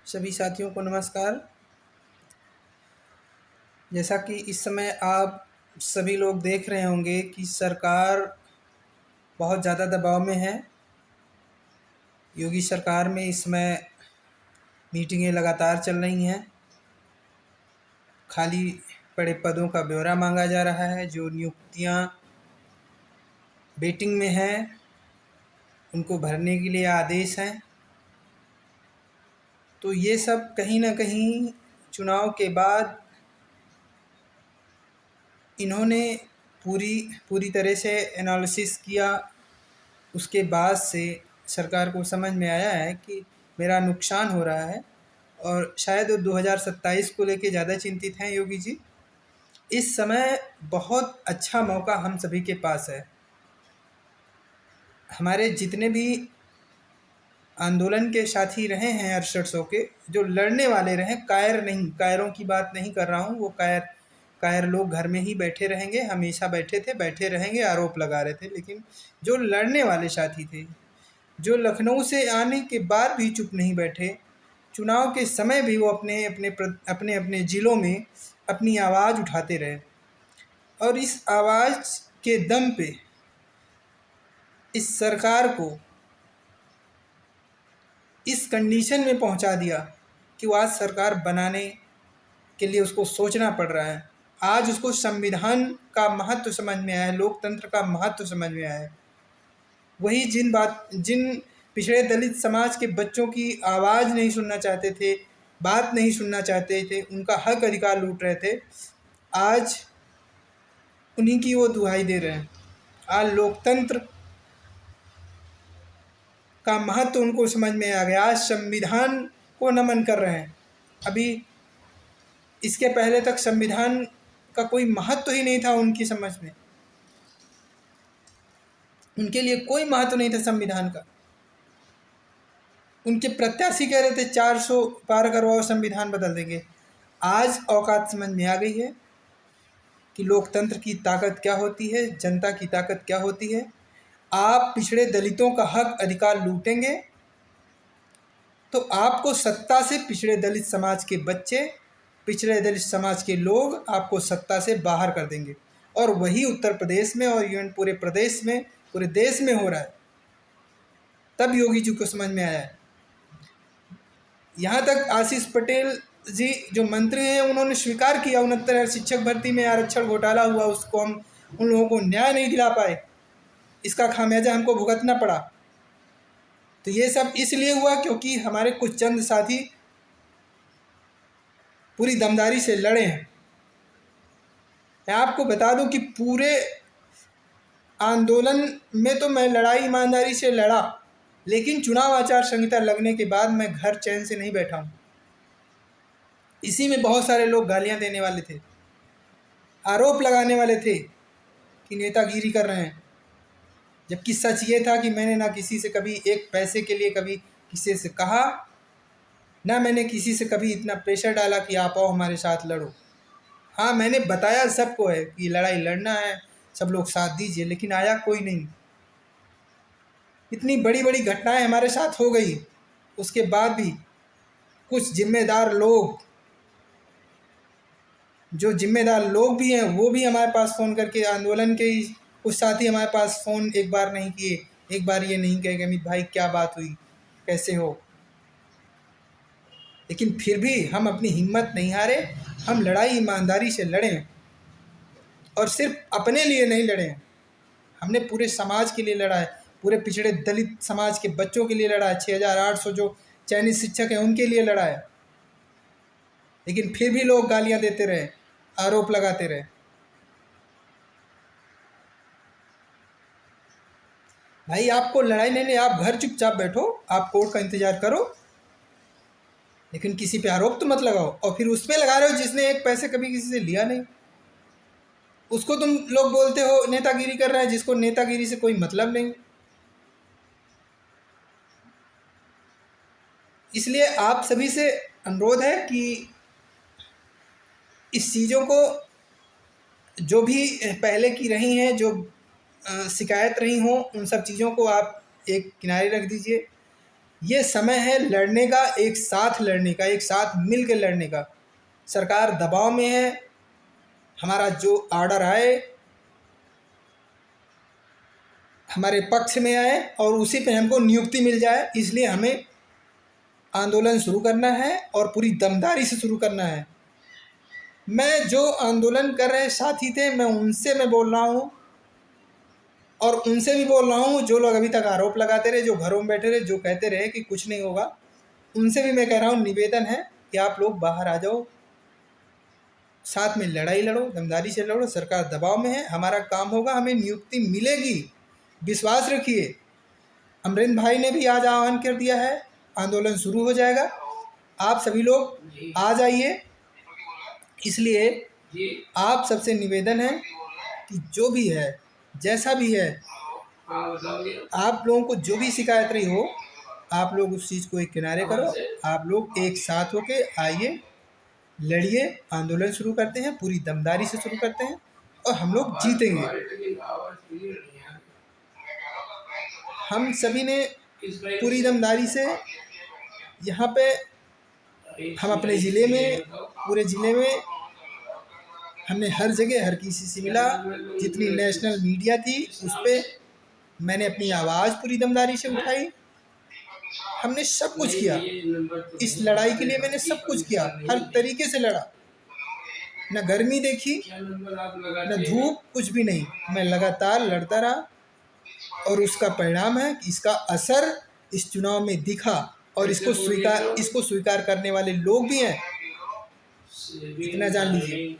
सभी साथियों को नमस्कार। जैसा कि इस समय आप सभी लोग देख रहे होंगे कि सरकार बहुत ज़्यादा दबाव में है। योगी सरकार में इस समय मीटिंगें लगातार चल रही हैं। खाली पड़े पदों का ब्यौरा मांगा जा रहा है। जो नियुक्तियां वेटिंग में हैं उनको भरने के लिए आदेश हैं। तो ये सब कहीं ना कहीं चुनाव के बाद इन्होंने पूरी तरह से एनालिसिस किया। उसके बाद से सरकार को समझ में आया है कि मेरा नुकसान हो रहा है और शायद 2027 को लेके ज़्यादा चिंतित हैं योगी जी। इस समय बहुत अच्छा मौका हम सभी के पास है। हमारे जितने भी आंदोलन के साथी रहे हैं 6800 के, जो लड़ने वाले रहे, कायर नहीं, कायरों की बात नहीं कर रहा हूँ। वो कायर लोग घर में ही बैठे रहेंगे, हमेशा बैठे थे, बैठे रहेंगे, आरोप लगा रहे थे। लेकिन जो लड़ने वाले साथी थे, जो लखनऊ से आने के बाद भी चुप नहीं बैठे, चुनाव के समय भी वो अपने अपने ज़िलों में अपनी आवाज़ उठाते रहे और इस आवाज़ के दम पे इस सरकार को इस कंडीशन में पहुंचा दिया कि वो आज सरकार बनाने के लिए उसको सोचना पड़ रहा है। आज उसको संविधान का महत्व समझ में आया है, लोकतंत्र का महत्व समझ में आया है। वही जिन पिछड़े दलित समाज के बच्चों की आवाज़ नहीं सुनना चाहते थे, बात नहीं सुनना चाहते थे, उनका हक अधिकार लूट रहे थे, आज उन्हीं की वो दुहाई दे रहे हैं। आज लोकतंत्र का महत्व उनको समझ में आ गया। आज संविधान को नमन कर रहे हैं। अभी इसके पहले तक संविधान का कोई महत्व ही नहीं था उनकी समझ में। उनके लिए कोई महत्व नहीं था संविधान का। उनके प्रत्याशी कह रहे थे 400 पार करवाओ, संविधान बदल देंगे। आज औकात समझ में आ गई है कि लोकतंत्र की ताकत क्या होती है, जनता की ताकत क्या होती है। आप पिछड़े दलितों का हक अधिकार लूटेंगे तो आपको सत्ता से पिछड़े दलित समाज के बच्चे, पिछड़े दलित समाज के लोग आपको सत्ता से बाहर कर देंगे। और वही उत्तर प्रदेश में और इवन पूरे प्रदेश में, पूरे देश में हो रहा है। तब योगी जी को समझ में आया है। यहाँ तक आशीष पटेल जी जो मंत्री हैं उन्होंने स्वीकार किया 69 शिक्षक भर्ती में आरक्षण घोटाला हुआ, उसको हम उन लोगों को न्याय नहीं दिला पाए, इसका खामियाजा हमको भुगतना पड़ा। तो ये सब इसलिए हुआ क्योंकि हमारे कुछ चंद साथी पूरी दमदारी से लड़े हैं। मैं आपको बता दूं कि पूरे आंदोलन में तो मैं लड़ाई ईमानदारी से लड़ा, लेकिन चुनाव आचार संहिता लगने के बाद मैं घर चैन से नहीं बैठा हूँ। इसी में बहुत सारे लोग गालियाँ देने वाले थे, आरोप लगाने वाले थे कि नेतागिरी कर रहे हैं, जबकि सच ये था कि मैंने ना किसी से कभी एक पैसे के लिए कभी किसी से कहा, ना मैंने किसी से कभी इतना प्रेशर डाला कि आप आओ हमारे साथ लड़ो। हाँ, मैंने बताया सबको है कि लड़ाई लड़ना है, सब लोग साथ दीजिए, लेकिन आया कोई नहीं। इतनी बड़ी बड़ी घटनाएं हमारे साथ हो गई, उसके बाद भी कुछ जिम्मेदार लोग, जो जिम्मेदार लोग भी हैं, वो भी हमारे पास फ़ोन करके, आंदोलन के ही कुछ साथी हमारे पास फ़ोन एक बार नहीं किए, एक बार ये नहीं कहे कि अमित भाई क्या बात हुई, कैसे हो। लेकिन फिर भी हम अपनी हिम्मत नहीं हारे, हम लड़ाई ईमानदारी से लड़े और सिर्फ अपने लिए नहीं लड़े, हमने पूरे समाज के लिए लड़ा है, पूरे पिछड़े दलित समाज के बच्चों के लिए लड़ा है, 6800 जो चयनित शिक्षक हैं उनके लिए लड़ा है। लेकिन फिर भी लोग गालियां देते रहे, आरोप लगाते रहे। भाई आपको लड़ाई नहीं, आप घर चुपचाप बैठो, आप कोर्ट का इंतजार करो, लेकिन किसी पे आरोप तो मत लगाओ। और फिर उस पे लगा रहे हो जिसने एक पैसे कभी किसी से लिया नहीं, उसको तुम लोग बोलते हो नेतागिरी कर रहा है, जिसको नेतागिरी से कोई मतलब नहीं। इसलिए आप सभी से अनुरोध है कि इस चीज़ों को जो भी पहले की रही हैं, जो शिकायत रही हों, उन सब चीज़ों को आप एक किनारे रख दीजिए। ये समय है लड़ने का, एक साथ लड़ने का, एक साथ मिल के लड़ने का। सरकार दबाव में है, हमारा जो ऑर्डर आए हमारे पक्ष में आए और उसी पे हमको नियुक्ति मिल जाए, इसलिए हमें आंदोलन शुरू करना है और पूरी दमदारी से शुरू करना है। मैं जो आंदोलन कर रहे साथी थे मैं उनसे मैं बोल रहा हूँ और उनसे भी बोल रहा हूँ जो लोग अभी तक आरोप लगाते रहे, जो घरों में बैठे रहे, जो कहते रहे कि कुछ नहीं होगा, उनसे भी मैं कह रहा हूँ, निवेदन है कि आप लोग बाहर आ जाओ, साथ में लड़ाई लड़ो, दमदारी से लड़ो। सरकार दबाव में है, हमारा काम होगा, हमें नियुक्ति मिलेगी, विश्वास रखिए। अमरेंद्र भाई ने भी आज आह्वान कर दिया है, आंदोलन शुरू हो जाएगा, आप सभी लोग आ जाइए। इसलिए आप सबसे निवेदन है कि जो भी है, जैसा भी है, आप लोगों को जो भी शिकायत रही हो, आप लोग उस चीज़ को एक किनारे करो, आप लोग एक साथ होके आइए, लड़िए, आंदोलन शुरू करते हैं, पूरी दमदारी से शुरू करते हैं और हम लोग जीतेंगे। हम सभी ने पूरी दमदारी से यहाँ पे, हम अपने ज़िले में, पूरे ज़िले में हमने हर जगह हर किसी से मिला, जितनी नेशनल मीडिया थी उस पर मैंने अपनी आवाज़ पूरी दमदारी से उठाई। हमने सब कुछ किया, इस लड़ाई के लिए मैंने सब कुछ किया, हर तरीके से लड़ा, न गर्मी देखी न धूप, कुछ भी नहीं, मैं लगातार लड़ता रहा और उसका परिणाम है कि इसका असर इस चुनाव में दिखा और इसको स्वीकार करने वाले लोग भी हैं, इतना जान लीजिए।